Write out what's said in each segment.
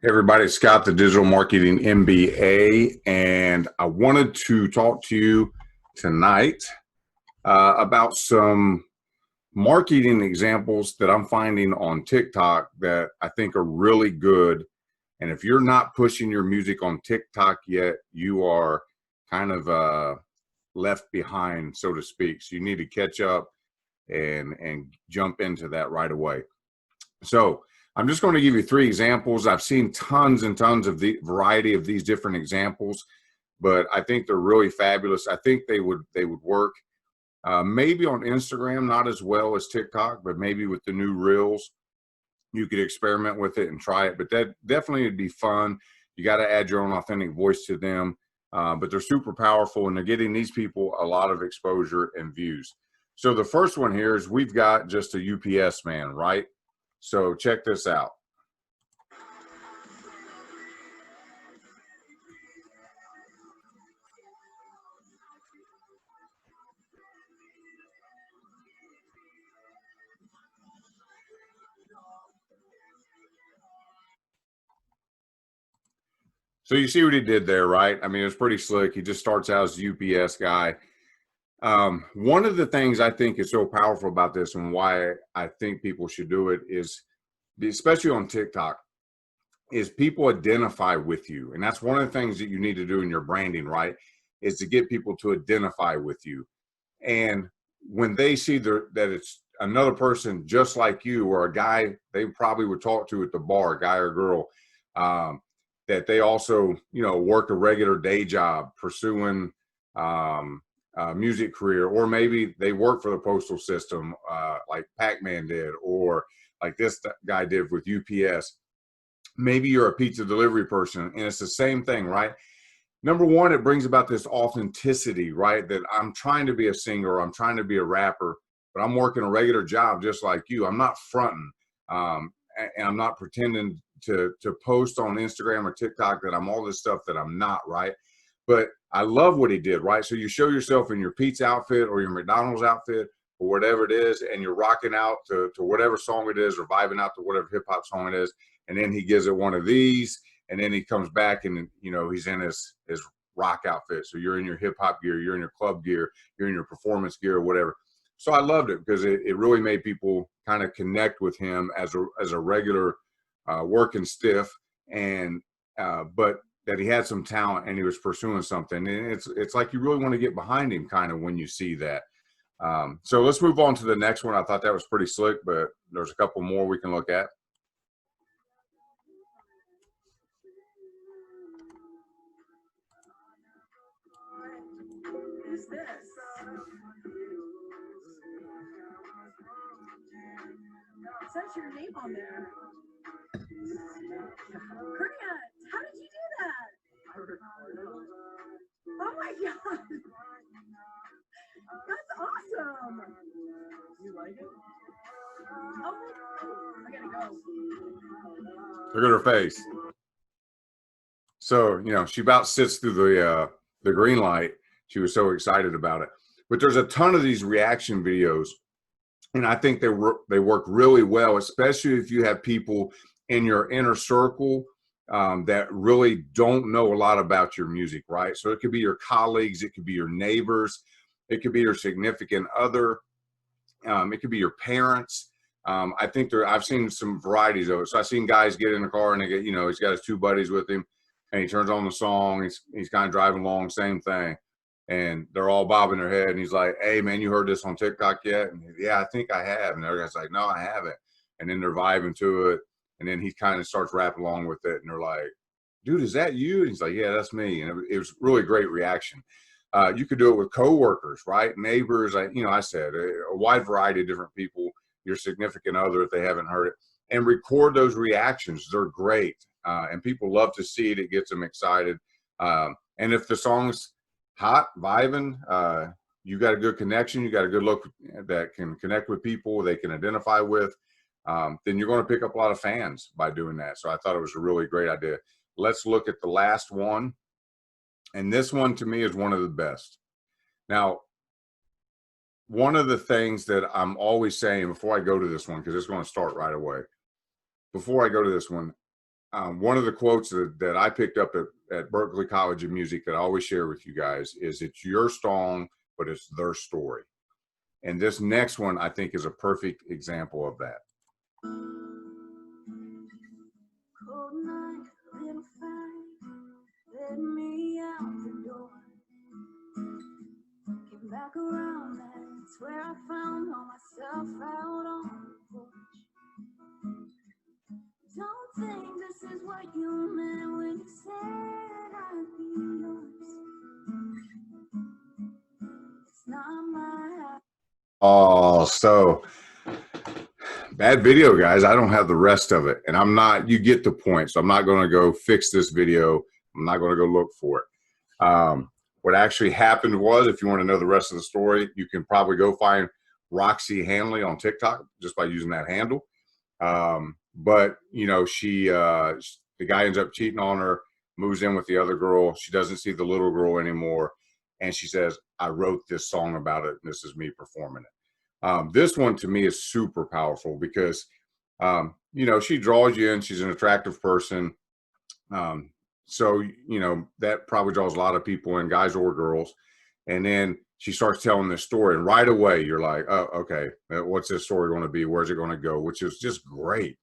Hey everybody, it's Scott, the Digital Marketing MBA, and I wanted to talk to you tonight about some marketing examples that I'm finding on TikTok that I think are really good. And if you're not pushing your music on TikTok yet, you are kind of left behind, so to speak. So you need to catch up and jump into that right away. So I'm just going to give you three examples. I've seen tons and tons of the variety of these different examples, but I think they're really fabulous. I think they would work maybe on Instagram, not as well as TikTok, but maybe with the new Reels, you could experiment with it and try it. But that definitely would be fun. You got to add your own authentic voice to them, but they're super powerful, and they're getting these people a lot of exposure and views. So the first one here is we've got just a UPS man, right? So check this out. So you see what he did there, right? I mean, it was pretty slick. He just starts out as a UPS guy. One of the things I think is so powerful about this and why I think people should do it is, especially on TikTok, is people identify with you. And that's one of the things that you need to do in your branding, right? Is to get people to identify with you. And when they see that it's another person just like you, or a guy they probably would talk to at the bar, guy or girl, that they also, work a regular day job pursuing a music career, or maybe they work for the postal system, like Pac-Man did, or like this guy did with UPS. Maybe you're a pizza delivery person, and it's the same thing, right? Number one, it brings about this authenticity, right? That I'm trying to be a singer, or I'm trying to be a rapper, but I'm working a regular job just like you. I'm not fronting, and I'm not pretending to post on Instagram or TikTok that I'm all this stuff that I'm not, right? But I love what he did, right? So you show yourself in your pizza outfit or your McDonald's outfit or whatever it is, and you're rocking out to whatever song it is, or vibing out to whatever hip hop song it is. And then he gives it one of these, and then he comes back and, he's in his rock outfit. So you're in your hip hop gear, you're in your club gear, you're in your performance gear or whatever. So I loved it because it really made people kind of connect with him as a regular working stiff, and but that he had some talent and he was pursuing something. And it's like you really want to get behind him kind of when you see that. So let's move on to the next one. I thought that was pretty slick, but there's a couple more we can look at. Who's this? It says your name on there. Grant, how did you do that? Oh my god. That's awesome. You like it? Oh, I gotta go. Look at her face. So, she about sits through the green light. She was so excited about it. But there's a ton of these reaction videos, and I think they work really well, especially if you have people in your inner circle that really don't know a lot about your music, right? So it could be your colleagues, it could be your neighbors, it could be your significant other, it could be your parents. I think I've seen some varieties of it. So I've seen guys get in the car and they get, he's got his two buddies with him, and he turns on the song. He's kind of driving along, same thing. And they're all bobbing their head. And he's like, "Hey, man, you heard this on TikTok yet?" And yeah, I think I have. And the other guy's like, "No, I haven't." And then they're vibing to it. And then he kind of starts rapping along with it. And they're like, "Dude, is that you?" And he's like, "Yeah, that's me." And it was really great reaction. You could do it with coworkers, right? Neighbors. I said a wide variety of different people, your significant other, if they haven't heard it, and record those reactions. They're great. And people love to see it. It gets them excited. And if the song's hot, vibing, you got a good connection, you got a good look that can connect with people they can identify with, then you're going to pick up a lot of fans by doing that. So I thought it was a really great idea. Let's look at the last one. And this one to me is one of the best. Now, one of the things that I'm always saying before I go to this one, because it's going to start right away, before I go to this one, one of the quotes that I picked up at Berklee College of Music that I always share with you guys is, it's your song, but it's their story. And this next one, I think, is a perfect example of that. Cold night, little fight, led me out the door. Came back around, that's where I found all myself out on the porch. Don't think this is what you meant when you said I'd be yours. It's not my house. Oh, so bad video, guys. I don't have the rest of it, and I'm not, you get the point. So I'm not going to go fix this video. I'm not going to go look for it. What actually happened was, if you want to know the rest of the story, you can probably go find Roxy Handley on TikTok just by using that handle. But you know, the guy ends up cheating on her, moves in with the other girl. She doesn't see the little girl anymore. And she says, I wrote this song about it, and this is me performing it. This one to me is super powerful because, you know, she draws you in. She's an attractive person. So, you know, that probably draws a lot of people in, guys or girls. And then she starts telling this story, and right away you're like, oh, okay, what's this story going to be? Where's it going to go? Which is just great.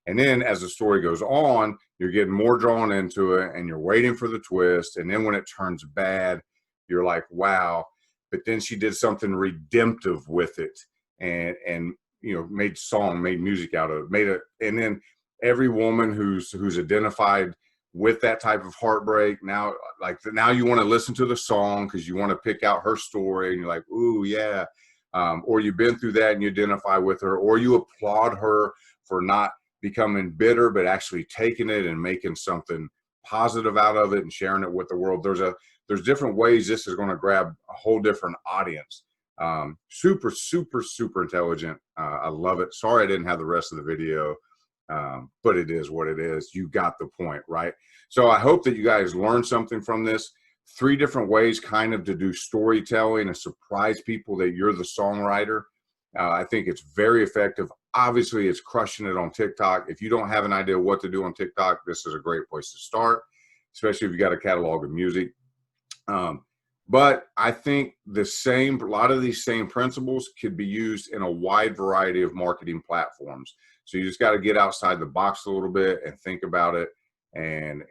And then as the story goes on, you're getting more drawn into it, and you're waiting for the twist. And then when it turns bad, you're like, wow. But then she did something redemptive with it, and you know, made music out of it, and then every woman who's identified with that type of heartbreak, now you want to listen to the song because you want to pick out her story, and you're like, ooh, yeah. Or you've been through that and you identify with her, or you applaud her for not becoming bitter, but actually taking it and making something positive out of it and sharing it with the world. There's different ways this is going to grab a whole different audience. Super, super, super intelligent. I love it. Sorry I didn't have the rest of the video, but it is what it is. You got the point, right? So I hope that you guys learned something from this. 3 different ways kind of to do storytelling and surprise people that you're the songwriter. I think it's very effective. Obviously, it's crushing it on TikTok. If you don't have an idea what to do on TikTok, this is a great place to start, especially if you got a catalog of music. But I think a lot of these same principles could be used in a wide variety of marketing platforms. So you just got to get outside the box a little bit and think about it, and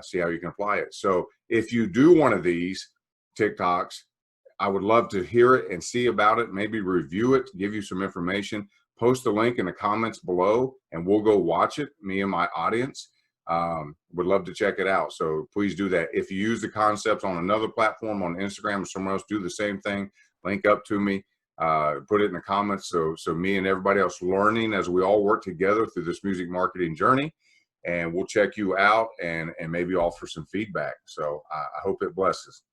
see how you can apply it. So if you do one of these TikToks, I would love to hear it and see about it, maybe review it, give you some information. Post the link in the comments below, and we'll go watch it, me and my audience. Would love to check it out. So please do that. If you use the concepts on another platform, on Instagram or somewhere else, do the same thing. Link up to me, put it in the comments. So me and everybody else learning as we all work together through this music marketing journey, and we'll check you out and maybe offer some feedback. So I hope it blesses.